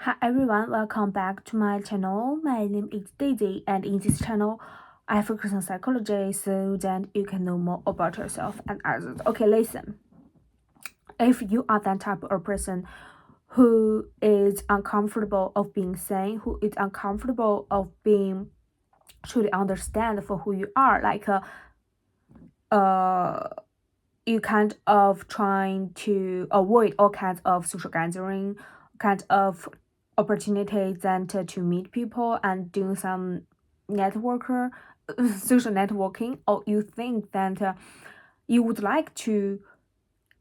Hi everyone, welcome back to my channel. My name is Daisy, and in this channel, I focus on psychology so that you can know more about yourself and others. Okay, listen. If you are that type of person who is uncomfortable of being seen, who is uncomfortable of being truly understand for who you are, you kind of trying to avoid all kinds of social gathering, kind of opportunities and to meet people and do some networker social networking, or you think that you would like to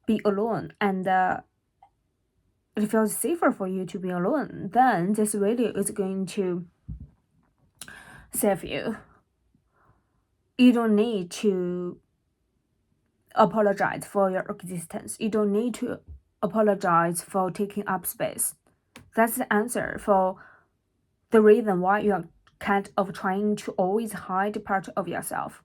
be alone and it feels safer for you to be alone, then this video is going to save you. You don't need to apologize for your existence. You don't need to apologize for taking up space. That's the answer for the reason why you are kind of trying to always hide part of yourself.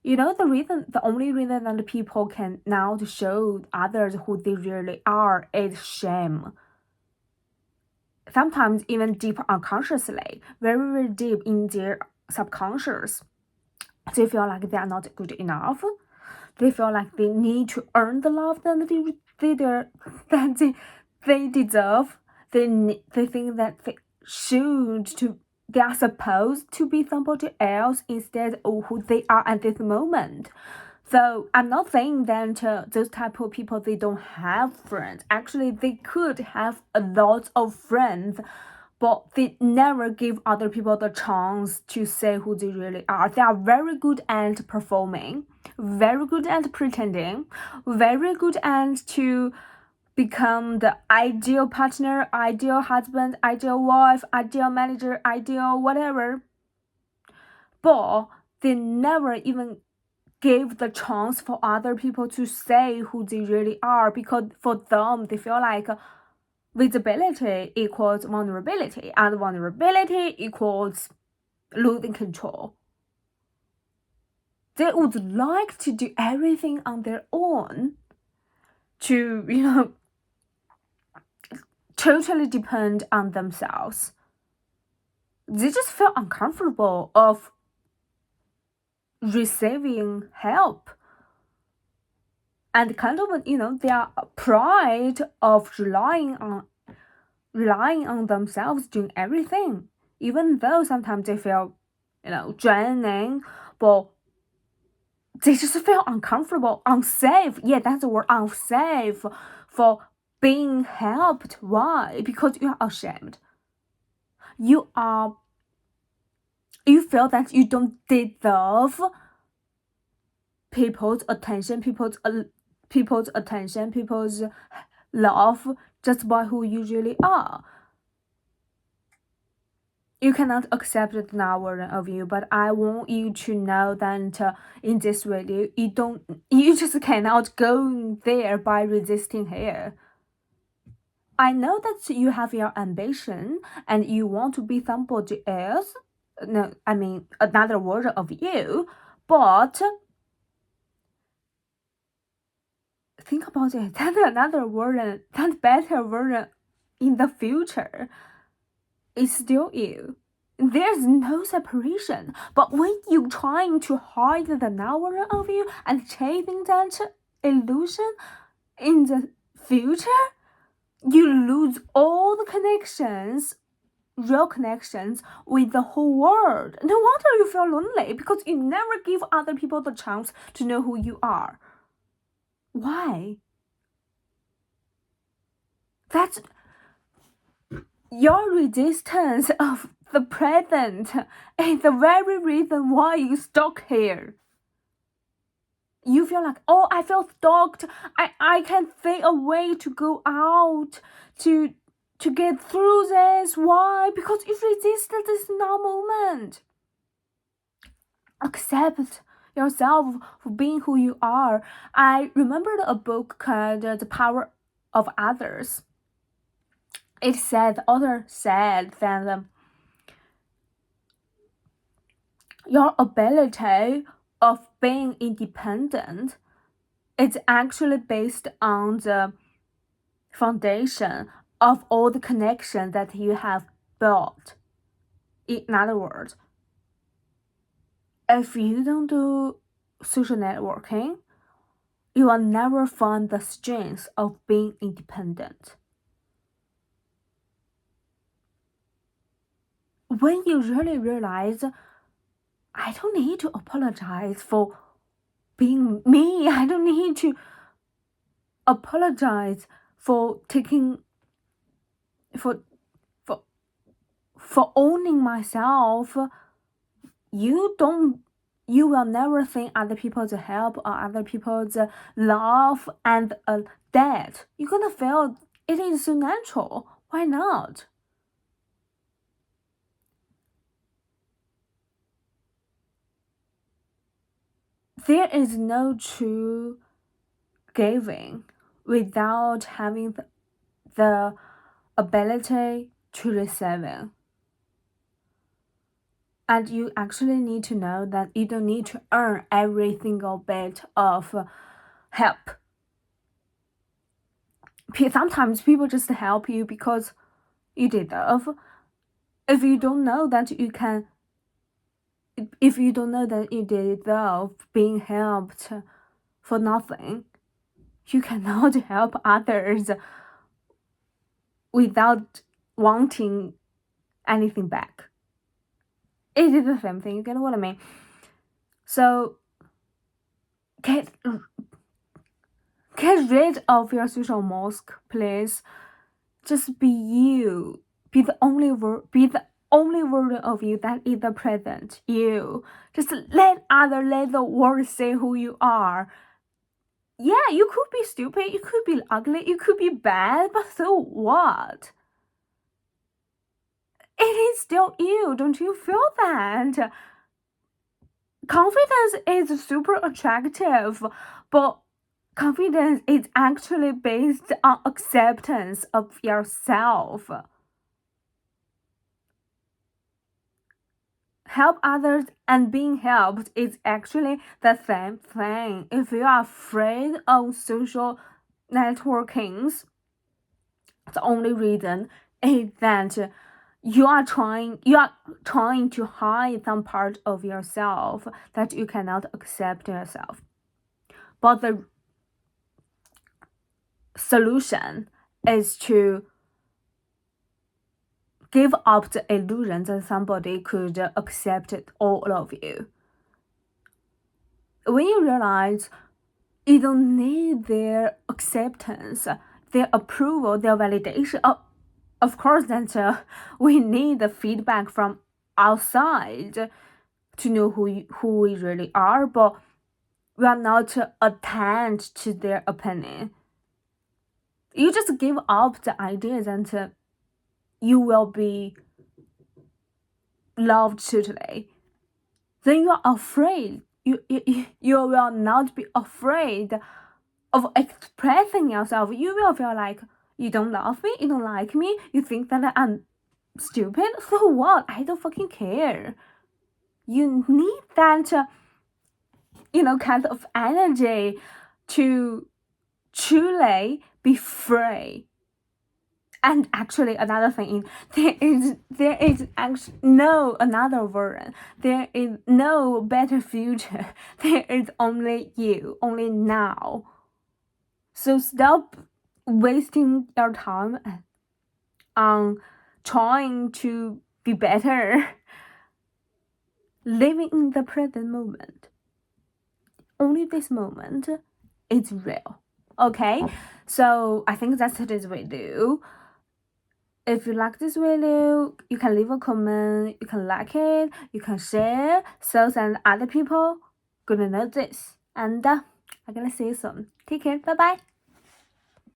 You know, the only reason that people can now show others who they really are is shame. Sometimes even deep unconsciously, very, very deep in their subconscious, they feel like they are not good enough. They feel like they need to earn the love that they deserve. They think that they are supposed to be somebody else instead of who they are at this moment. So I'm not saying that those type of people, they don't have friends. Actually, they could have a lot of friends, but they never give other people the chance to say who they really are. They are very good at performing, very good at pretending, very good at to become the ideal partner, ideal husband, ideal wife, ideal manager, ideal whatever. But they never even give the chance for other people to say who they really are, because for them, they feel like visibility equals vulnerability, and vulnerability equals losing control. They would like to do everything on their own to, totally depend on themselves. They just feel uncomfortable of receiving help. And kind of, their pride of relying on themselves doing everything, even though sometimes they feel, draining, but they just feel uncomfortable, unsafe. Yeah, that's the word, unsafe for being helped. Why? Because you are ashamed. You feel that you don't deserve people's attention, people's love just by who you really are. You cannot accept the now version of you, but I want you to know that in this video, you just cannot go there by resisting here. I know that you have your ambition and you want to be somebody else. No, I mean another version of you, but think about it. That another version, that better version in the future is still you. There's no separation. But when you're trying to hide the now version of you and chasing that illusion in the future, you lose all the connections, real connections with the whole world. No wonder you feel lonely, because you never give other people the chance to know who you are. Why? That's your resistance of the present is the very reason why you stuck here. You feel like, oh, I feel stalked. I can't find a way to go out to get through this. Why? Because you resisted this now moment. Accept yourself for being who you are. I remembered a book called The Power of Others. It said, the author said that your ability of being independent is actually based on the foundation of all the connections that you have built. In other words, if you don't do social networking, you will never find the strength of being independent. When you really realize, I don't need to apologize for being me, I don't need to apologize for owning myself, you will never think other people's help or other people's love and debt. You're gonna feel it is so natural. Why not? There is no true giving without having the ability to receiving. And you actually need to know that you don't need to earn every single bit of help. Sometimes people just help you because you deserve. If you don't know that you deserve being helped for nothing, you cannot help others without wanting anything back. It is the same thing, you get what I mean? So get rid of your social mask, please. Just be you. Be the only version of you that is the present you. Just let the world say who you are. Yeah, you could be stupid, you could be ugly, you could be bad, but so what? It is still you. Don't you feel that? Confidence is super attractive, but confidence is actually based on acceptance of yourself. Help others and being helped is actually the same thing. If you are afraid of social networkings, the only reason is that you are trying to hide some part of yourself that you cannot accept yourself. But the solution is to give up the illusion that somebody could accept all of you. When you realize you don't need their acceptance, their approval, their validation, of course that we need the feedback from outside to know who we really are, but we are not attached to their opinion. You just give up the idea that you will be loved totally. Then you are afraid. You will not be afraid of expressing yourself. You will feel like you don't love me, you don't like me, you think that I'm stupid. So what? I don't fucking care. You need that, kind of energy to truly be free. And actually, another thing is there is actually no another version. There is no better future. There is only you, only now. So stop wasting your time on trying to be better. Living in the present moment. Only this moment is real. Okay? So I think that's today's video. If you like this video, you can leave a comment, you can like it, you can share, so that other people gonna know this. And I'm gonna see you soon. Take care, bye bye.